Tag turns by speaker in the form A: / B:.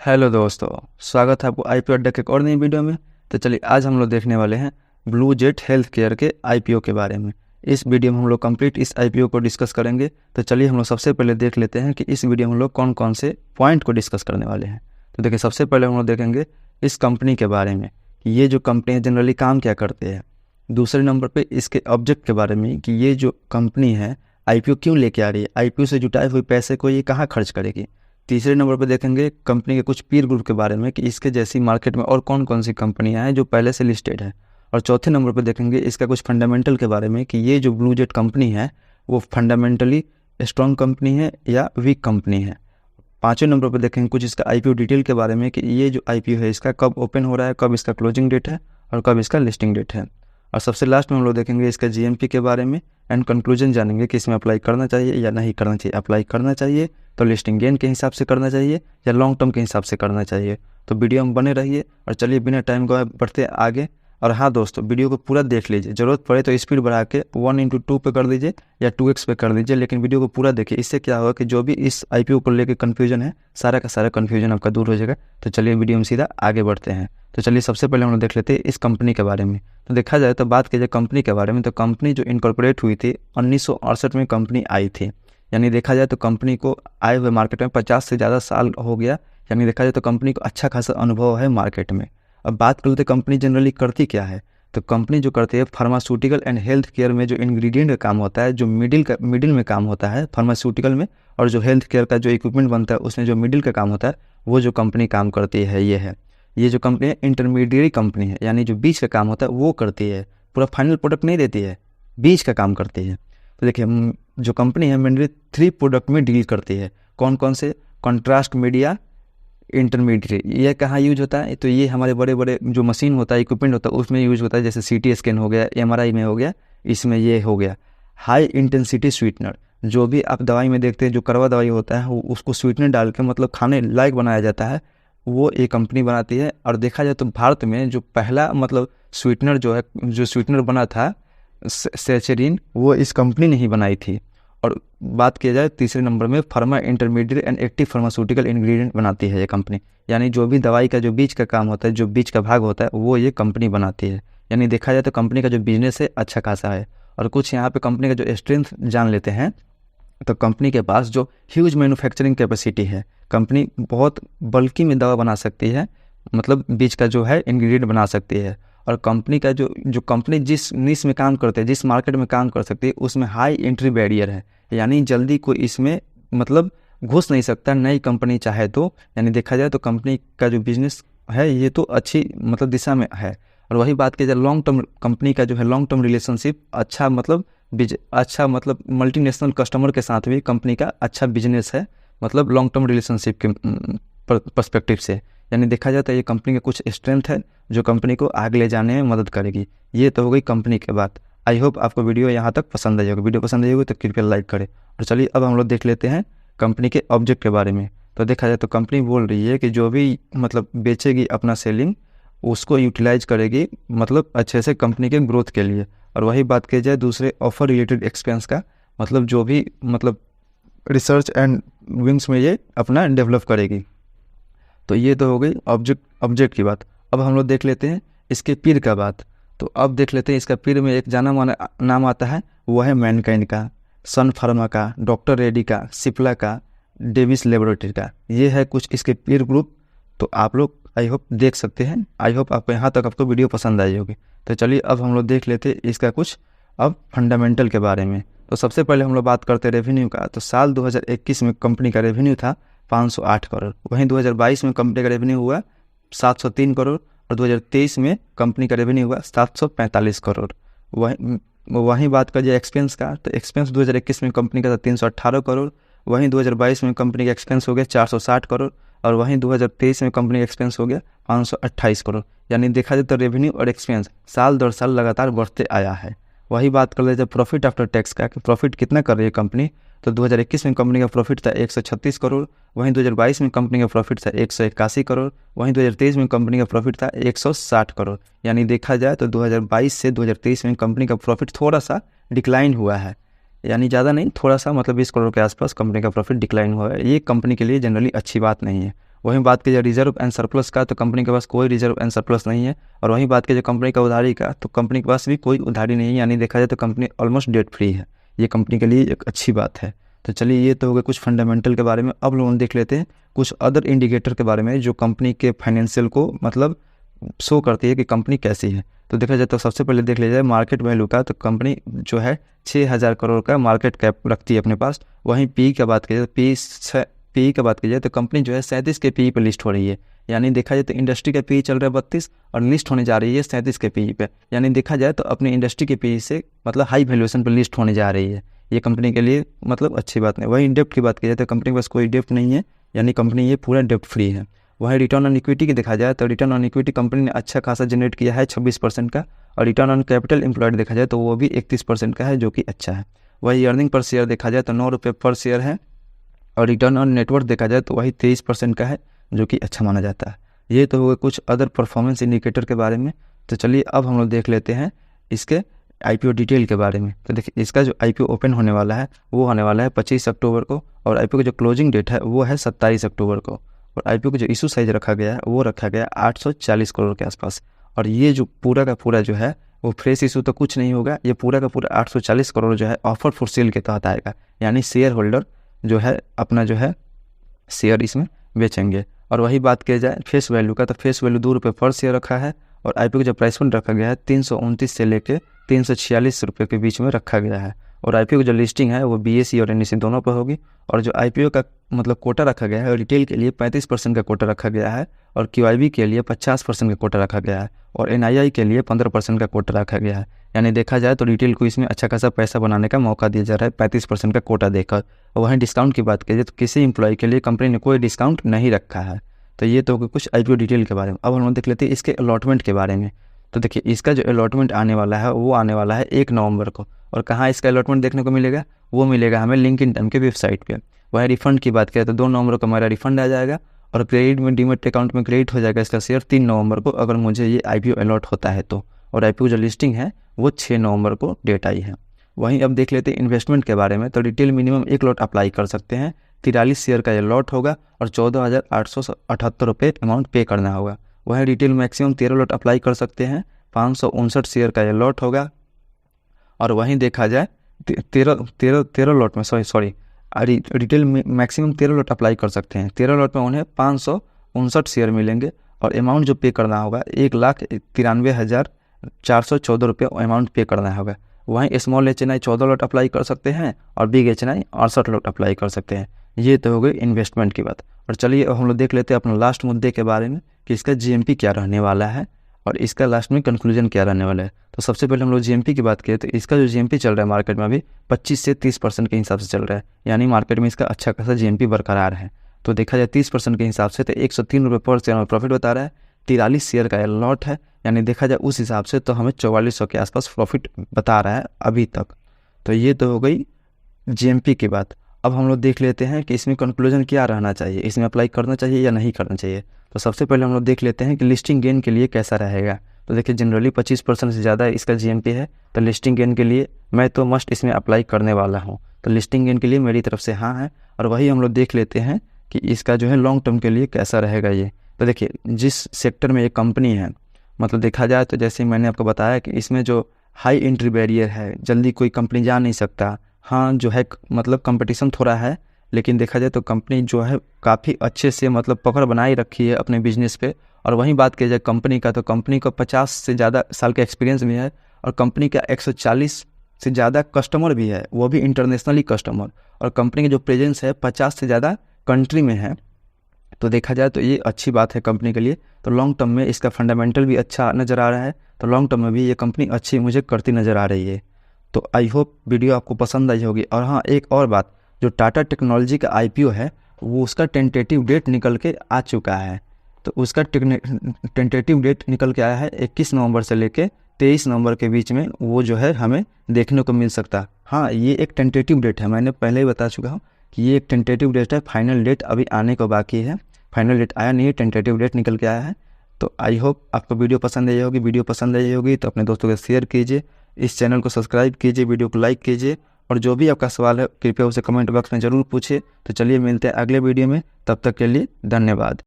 A: Hello दोस्तों, स्वागत है आपको आईपीओ अड्डा के एक और नई वीडियो में। तो चलिए आज हम लोग देखने वाले हैं ब्लू जेट हेल्थ केयर के आईपीओ के बारे में। इस वीडियो में हम लोग कंप्लीट इस आईपीओ को डिस्कस करेंगे। तो चलिए हम लोग सबसे पहले देख लेते हैं कि इस वीडियो में हम लोग कौन कौन से पॉइंट को डिस्कस करने वाले हैं। तो देखिए, सबसे पहले हम लोग देखेंगे इस कंपनी के बारे में कि ये जो कंपनी है जनरली काम क्या करते हैं। दूसरे नंबर पर इसके ऑब्जेक्ट के बारे में कि ये जो कंपनी है आईपीओ क्यों लेके आ रही है, आईपीओ से जुटाए हुए पैसे को ये कहाँ खर्च करेगी। तीसरे नंबर पर देखेंगे कंपनी के कुछ पीर ग्रुप के बारे में कि इसके जैसी मार्केट में और कौन कौन सी कंपनियां हैं जो पहले से लिस्टेड है। और चौथे नंबर पर देखेंगे इसका कुछ फंडामेंटल के बारे में कि ये जो ब्लू जेट कंपनी है वो फंडामेंटली स्ट्रॉन्ग कंपनी है या वीक कंपनी है। पाँचवें नंबर पर देखेंगे कुछ इसका आईपीओ डिटेल के बारे में कि ये जो आईपीओ है इसका कब ओपन हो रहा है, कब इसका क्लोजिंग डेट है और कब इसका लिस्टिंग डेट है। और सबसे लास्ट में हम लोग देखेंगे इसका जीएमपी के बारे में एंड कंक्लूजन जानेंगे कि इसमें अप्लाई करना चाहिए या नहीं करना चाहिए। अप्लाई करना चाहिए तो लिस्टिंग गेन के हिसाब से करना चाहिए या लॉन्ग टर्म के हिसाब से करना चाहिए। तो वीडियो में बने रहिए और चलिए बिना टाइम गवाए बढ़ते आगे। और हाँ दोस्तों, वीडियो को पूरा देख लीजिए, ज़रूरत पड़े तो स्पीड बढ़ा के 1:2 पे कर दीजिए या 2x पे कर दीजिए, लेकिन वीडियो को पूरा देखिए। इससे क्या होगा कि जो भी इस आईपीओ को लेकर कन्फ्यूजन है सारा का सारा कन्फ्यूजन आपका दूर हो जाएगा। तो चलिए वीडियो में सीधा आगे बढ़ते हैं। तो चलिए सबसे पहले हम लोग देख लेते हैं इस कंपनी के बारे में। तो देखा जाए तो बात की जाए कंपनी के बारे में तो कंपनी जो इनकॉर्पोरेट हुई थी 1968 में कंपनी आई थी। यानी देखा जाए तो कंपनी को आए हुए मार्केट में 50 से ज़्यादा साल हो गया। यानी देखा जाए तो कंपनी को अच्छा खासा अनुभव है मार्केट में। अब बात कर लेते कंपनी जनरली करती क्या है। तो कंपनी जो करती है फार्मास्यूटिकल एंड हेल्थ केयर में जो इंग्रेडिएंट का काम होता है, जो मिडिल में काम होता है फार्मास्यूटिकल में, और जो हेल्थ केयर का जो इक्विपमेंट बनता है उसमें जो मिडिल का काम होता है वो जो कंपनी काम करती है ये जो कंपनी है इंटरमीडिएट कंपनी है। यानी जो बीच का काम होता है वो करती है, पूरा फाइनल प्रोडक्ट नहीं देती है, बीच का काम करती है। तो देखिए जो कंपनी है मेनली 3 प्रोडक्ट में डील करती है। कौन कौन से? Contrast media, intermediate. ये कहाँ यूज होता है? तो ये हमारे बड़े बड़े जो मशीन होता है, इक्विपमेंट होता है उसमें यूज होता है, जैसे सीटी स्कैन हो गया, एमआरआई में हो गया, इसमें ये हो गया। हाई इंटेंसिटी स्वीटनर, जो भी आप दवाई में देखते हैं जो कड़वा दवाई होता है उसको स्वीटनर डाल के मतलब खाने लायक बनाया जाता है, वो एक कंपनी बनाती है। और देखा जाए तो भारत में जो पहला मतलब स्वीटनर जो है, जो स्वीटनर बना था सेचेरिन, वो इस कंपनी ने ही बनाई थी। और बात किया जाए तीसरे नंबर में pharma intermediate and active pharmaceutical ingredient बनाती है ये कंपनी। यानी जो भी दवाई का जो बीच का काम होता है, जो बीच का भाग होता है वो ये कंपनी बनाती है। यानी देखा जाए तो कंपनी का जो बिजनेस है अच्छा खासा है। और कुछ यहाँ पे कंपनी का जो स्ट्रेंथ जान लेते हैं। तो कंपनी के पास जो ह्यूज मैन्युफैक्चरिंग कैपेसिटी है, कंपनी बहुत बल्कि में दवा बना सकती है, मतलब बीच का जो है इंग्रेडिएंट बना सकती है। और कंपनी का जो कंपनी जिस निश में काम करते हैं, जिस मार्केट में काम कर सकती है, उसमें हाई एंट्री बैरियर है। यानी जल्दी कोई इसमें मतलब घुस नहीं सकता, नई कंपनी चाहे तो। यानी देखा जाए तो कंपनी का जो बिजनेस है ये तो अच्छी मतलब दिशा में है। और वही बात की जाए लॉन्ग टर्म, कंपनी का जो है लॉन्ग टर्म रिलेशनशिप अच्छा मतलब मल्टीनेशनल कस्टमर के साथ भी कंपनी का अच्छा बिजनेस है, मतलब लॉन्ग टर्म रिलेशनशिप के पर्सपेक्टिव से। यानी देखा जाए तो ये कंपनी का कुछ स्ट्रेंथ है जो कंपनी को आगे ले जाने में मदद करेगी। ये तो हो गई कंपनी के बात। आई होप आपको वीडियो यहाँ तक पसंद आई होगी। वीडियो पसंद आई होगी तो कृपया लाइक करें। और चलिए अब हम लोग देख लेते हैं कंपनी के ऑब्जेक्ट के बारे में। तो देखा जाए तो कंपनी बोल रही है कि जो भी मतलब बेचेगी अपना सेलिंग उसको यूटिलाइज करेगी मतलब अच्छे से कंपनी के ग्रोथ के लिए। और वही बात की जाए दूसरे ऑफर रिलेटेड एक्सपेंस का, मतलब जो भी मतलब रिसर्च एंड विंग्स में ये अपना डेवलप करेगी। तो ये तो हो गई ऑब्जेक्ट की बात। अब हम लोग देख लेते हैं इसके पीर का बात। तो अब देख लेते हैं इसका पीर में एक जाना माना नाम आता है, वो है मैनकाइंड का, सन फार्मा का, डॉक्टर रेड्डी का, सिप्ला का, डेविस लेबोरेटरी का। ये है कुछ इसके पीर ग्रुप। तो आप लोग आई होप देख सकते हैं। आई होप आपको यहाँ तक आपको वीडियो पसंद आई होगी। तो चलिए अब हम लोग देख लेते हैं इसका कुछ अब फंडामेंटल के बारे में। तो सबसे पहले हम लोग बात करते हैं रेवेन्यू का। तो साल 2021 में कंपनी का रेवेन्यू था 508 करोड़। वहीं 2022 में कंपनी का रेवेन्यू हुआ 703 करोड़ और 2023 में कंपनी का रेवेन्यू हुआ 745 करोड़। वहीं बात कर जाए एक्सपेंस का, तो एक्सपेंस 2021 में कंपनी का था 318 करोड़। वहीं 2022 में कंपनी का एक्सपेंस हो गया 460 करोड़ और वहीं 2023 में कंपनी का एक्सपेंस हो गया 528 करोड़। यानी देखा जाए तो रेवेन्यू और एक्सपेंस साल दर साल लगातार बढ़ते आया है। वही बात कर लेते हैं प्रॉफिट आफ्टर टैक्स का कि प्रॉफिट कितना कर रही है कंपनी। तो 2021 में कंपनी का प्रॉफिट था 136 करोड़। वहीं 2022 में कंपनी का प्रॉफिट था 181 करोड़। वहीं 2023 में कंपनी का प्रॉफिट था 160 करोड़। यानी देखा जाए तो 2022 से 2023 में कंपनी का प्रॉफिट थोड़ा सा डिक्लाइन हुआ है, यानी ज़्यादा नहीं, थोड़ा सा मतलब 20 करोड़ के आसपास कंपनी का प्रॉफिट डिक्लाइन हुआ है। ये कंपनी के लिए जनरली अच्छी बात नहीं है। वहीं बात की जाए रिजर्व एंड सरप्लस का, तो कंपनी के पास कोई रिजर्व एंड सरप्लस नहीं है। और वहीं बात की जाए कंपनी का उधारी का, तो कंपनी के पास भी कोई उधारी नहीं है, यानी देखा जाए तो कंपनी ऑलमोस्ट डेट फ्री है। ये कंपनी के लिए एक अच्छी बात है। तो चलिए ये तो हो गए कुछ फंडामेंटल के बारे में। अब लोग देख लेते हैं कुछ अदर इंडिकेटर के बारे में जो कंपनी के फाइनेंशियल को मतलब शो करती है कि कंपनी कैसी है। तो देखा जाए तो सबसे पहले देख लिया जाए मार्केट वैल्यू का, तो कंपनी जो है 6,000 करोड़ का मार्केट कैप रखती है अपने पास। वहीं पी की बात की जाए, पी की बात की जाए तो कंपनी जो है 37 के पी पे लिस्ट हो रही है। यानी देखा जाए तो इंडस्ट्री का पी चल रहा है 32 और लिस्ट होने जा रही है 37 के पी पे। यानी देखा जाए तो अपनी इंडस्ट्री के पी से मतलब हाई वैल्यूएशन पर लिस्ट होने जा रही है। ये कंपनी के लिए मतलब अच्छी बात नहीं। वहीं डेप्ट की बात की जाए तो कंपनी के पास कोई डेप्ट नहीं है, यानी कंपनी ये पूरा डेप्ट फ्री है। वहीं रिटर्न ऑन इक्विटी की देखा जाए तो रिटर्न ऑन इक्विटी कंपनी ने अच्छा खासा जनरेट किया है 26% का। और रिटर्न ऑन कैपिटल एम्प्लॉयड देखा जाए तो वो भी 31% का है, जो कि अच्छा है। वही अर्निंग पर शेयर देखा जाए तो 9 रुपये पर शेयर है। और रिटर्न ऑन नेटवर्थ देखा जाए तो वही 23% का है, जो कि अच्छा माना जाता है। ये तो हुए कुछ अदर परफॉर्मेंस इंडिकेटर के बारे में। तो चलिए अब हम लोग देख लेते हैं इसके आईपीओ डिटेल के बारे में। तो देखिए इसका जो आईपीओ ओपन होने वाला है वो होने वाला है 25 अक्टूबर को, और आईपीओ की जो क्लोजिंग डेट है वो है 27 अक्टूबर को। और आईपीओ का जो इशू साइज रखा गया है वो रखा गया है 840 करोड़ के आसपास। और ये जो पूरा का पूरा जो है वो फ्रेश इशू तो कुछ नहीं होगा, ये पूरा का पूरा 840 करोड़ जो है ऑफर फॉर सेल के तहत आएगा। यानी शेयर होल्डर जो है अपना जो है शेयर इसमें बेचेंगे। और वही बात किया जाए फेस वैल्यू का, तो फेस वैल्यू 2 रुपये पर शेयर रखा है। और आईपीओ का जो प्राइस फंड रखा गया है 329 से लेकर 346 रुपये के बीच में रखा गया है। और आईपीओ की जो लिस्टिंग है वो बीएसई और एनएसई दोनों पर होगी। और जो आईपीओ का मतलब कोटा रखा गया है रिटेल के लिए 35% का कोटा रखा गया है, और क्यूआईबी के लिए 50% का कोटा रखा गया है, और एनआईआई के लिए 15% का कोटा रखा गया है। यानी देखा जाए तो रिटेल को इसमें अच्छा खासा पैसा बनाने का मौका दिया जा रहा है 35% का कोटा देकर। और वहीं डिस्काउंट की बात कीजिए तो किसी एम्प्लॉय के लिए कंपनी ने कोई डिस्काउंट नहीं रखा है। तो ये तो कुछ आईपीओ डिटेल के बारे में। अब हम लोग देख लेते हैं इसके अलॉटमेंट के बारे में। तो देखिए इसका जो अलॉटमेंट आने वाला है वो आने वाला है 1 नवंबर को। और कहाँ इसका अलॉटमेंट देखने को मिलेगा, वो मिलेगा हमें लिंक्डइन के वेबसाइट पे। वहीं रिफंड की बात करें तो 2 नवंबर को हमारा रिफंड आ जाएगा, और क्रेडिट में डीमेट अकाउंट में क्रेडिट हो जाएगा इसका शेयर 3 नवंबर को, अगर मुझे ये आईपीओ अलॉट होता है तो। और आईपीओ जो लिस्टिंग है वो 6 नवंबर को डेट आई है। वहीं अब देख लेते हैं इन्वेस्टमेंट के बारे में। तो रिटेल मिनिमम 1 लॉट अप्लाई कर सकते हैं, 43 शेयर का ये लॉट होगा, और 14,878 रुपये अमाउंट पे करना होगा। वहीं रिटेल मैक्सिमम 13 लॉट अप्लाई कर सकते हैं, 559 शेयर का ये लॉट होगा। और वहीं देखा जाए 13 लॉट में sorry retail maximum 13 lot apply कर सकते हैं। 13 लॉट में उन्हें 559 शेयर मिलेंगे, और अमाउंट जो पे करना होगा 1,93,414 रुपये अमाउंट पे करना होगा। वहीं स्मॉल एचएनआई 14 लॉट अप्लाई कर सकते हैं, और बिग एचएनआई 68 लॉट अप्लाई कर सकते हैं। ये तो हो गई इन्वेस्टमेंट की बात। और चलिए हम लोग देख लेते हैं अपना लास्ट मुद्दे के बारे में कि इसका जीएमपी क्या रहने वाला है, और इसका लास्ट में कंक्लूजन क्या रहने वाला है। तो सबसे पहले हम लोग जीएमपी की बात करें तो इसका जो जीएमपी चल रहा है मार्केट में अभी 25 से 30% के हिसाब से चल रहा है। यानी मार्केट में इसका अच्छा खासा जीएमपी बरकरार है। तो देखा जाए 30% के हिसाब से तो 103 रुपये पर शेयर में प्रॉफिट बता रहा है। 43 शेयर का लॉट है, यानी देखा जाए उस हिसाब से तो हमें 4400 के आसपास प्रॉफिट बता रहा है अभी तक। तो ये तो हो गई जीएमपी की बात। अब हम लोग देख लेते हैं कि इसमें कंक्लूजन क्या रहना चाहिए, इसमें अप्लाई करना चाहिए या नहीं करना चाहिए। तो सबसे पहले हम लोग देख लेते हैं कि लिस्टिंग गेन के लिए कैसा रहेगा। तो देखिए जनरली 25% से ज़्यादा इसका जीएमपी है, तो लिस्टिंग गेन के लिए मैं तो मस्ट इसमें अप्लाई करने वाला हूँ। तो लिस्टिंग गेन के लिए मेरी तरफ से हाँ है। और वही हम लोग देख लेते हैं कि इसका जो है लॉन्ग टर्म के लिए कैसा रहेगा ये। तो देखिए जिस सेक्टर में ये कंपनी है, मतलब देखा जाए तो जैसे मैंने आपको बताया कि इसमें जो हाई एंट्री बैरियर है, जल्दी कोई कंपनी जा नहीं सकता। हाँ जो है मतलब कंपटीशन थोड़ा है, लेकिन देखा जाए तो कंपनी जो है काफ़ी अच्छे से मतलब पकड़ बनाई रखी है अपने बिजनेस पे। और वहीं बात की जाए कंपनी का, तो कंपनी को 50 से ज़्यादा साल का एक्सपीरियंस भी है, और कंपनी का 140 से ज़्यादा कस्टमर भी है, वो भी इंटरनेशनली कस्टमर। और कंपनी की जो प्रेजेंस है 50 से ज़्यादा कंट्री में है। तो देखा जाए तो ये अच्छी बात है कंपनी के लिए। तो लॉन्ग टर्म में इसका फंडामेंटल भी अच्छा नज़र आ रहा है, तो लॉन्ग टर्म में भी ये कंपनी अच्छी मुझे करती नज़र आ रही है। तो आई होप वीडियो आपको पसंद आई होगी। और हाँ एक और बात, जो टाटा टेक्नोलॉजी का आईपीओ है वो उसका टेंटेटिव डेट निकल के आ चुका है। तो उसका टेंटेटिव डेट निकल के आया है 21 नवंबर से लेके 23 नवंबर के बीच में, वो जो है हमें देखने को मिल सकता। हाँ ये एक टेंटेटिव डेट है, मैंने पहले ही बता चुका हूँ कि ये एक टेंटेटिव डेट है, फाइनल डेट अभी आने को बाकी है। फाइनल डेट आया नहीं है, टेंटेटिव डेट निकल के आया है। तो आई होप आपको वीडियो पसंद आई होगी। वीडियो पसंद आई होगी तो अपने दोस्तों के शेयर कीजिए, इस चैनल को सब्सक्राइब कीजिए, वीडियो को लाइक कीजिए, और जो भी आपका सवाल है कृपया उसे कमेंट बॉक्स में ज़रूर पूछिए। तो चलिए मिलते हैं अगले वीडियो में, तब तक के लिए धन्यवाद।